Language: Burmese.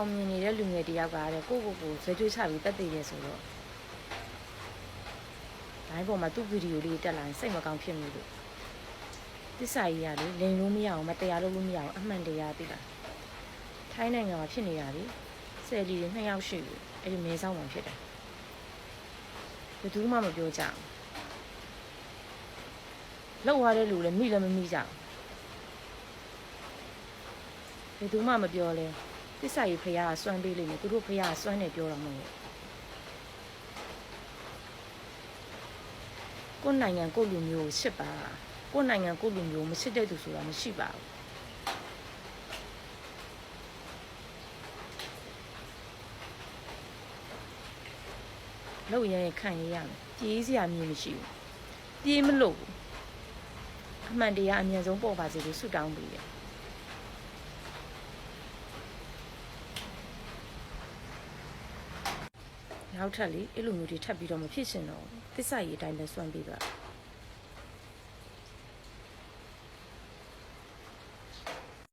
အောင်မြင်နေတဲ့လူငယ်တယောက်ကတဲ့ကိုဇွဲကြွေးချပြီးတက်သေးတယ်ဆိုတော့ဒါပေါ်မှာသူ့ဗီဒီယိုလေးတက်လာရင်စိတ်မကောင်းဖြစ်မိလို့သစ္စာကြီးရလေလိန်လို့မရအောင်မတရားလို့မရအောင်အမှန်တရားသိလားထိုင်းနိုင်ငံမှာဖြစ်နေတာလေဆယ်လီတွေ2ယောက်ရှိပြီအဲ့ဒီမဲဆောက်မှာဖြစ်တယ်ဘယ်သူမှမပြောကြဘူးလောက်သွားတဲ့လူလည်းမိလည်းမမိကြဘူးဘယ်သူမှမပြောလဲသစ္စာကြီးဖရားကစွမ်းပေးလိမ့်မယ်သူတို့ဖရားကစွမ်းနေပြောတော့မဟုတ်ကိုယ်နိုင်ငံကိုလူမျိုးကိုချစ်ပါကိုယ်နိုင်ငံကိုလူမျိုးမချစ်တဲ့သူဆိုတာမရှိပါဘူးလောက်ရရင်ခံရရမယ်ပြေးစရာမြင်မရှိဘူးပြေးမလို့အမှန်တရားအမြဲဆုံးပေါ်ပါစေလို့ဆုတောင်းပေးတယ်နောက်ထပ်လေအဲ့လိုမျိုးတွေထပ်ပြီးတော့မဖြစ်ရှင်တော့သစ္စာရေးအတိုင်းပဲစွန့်ပေးပါ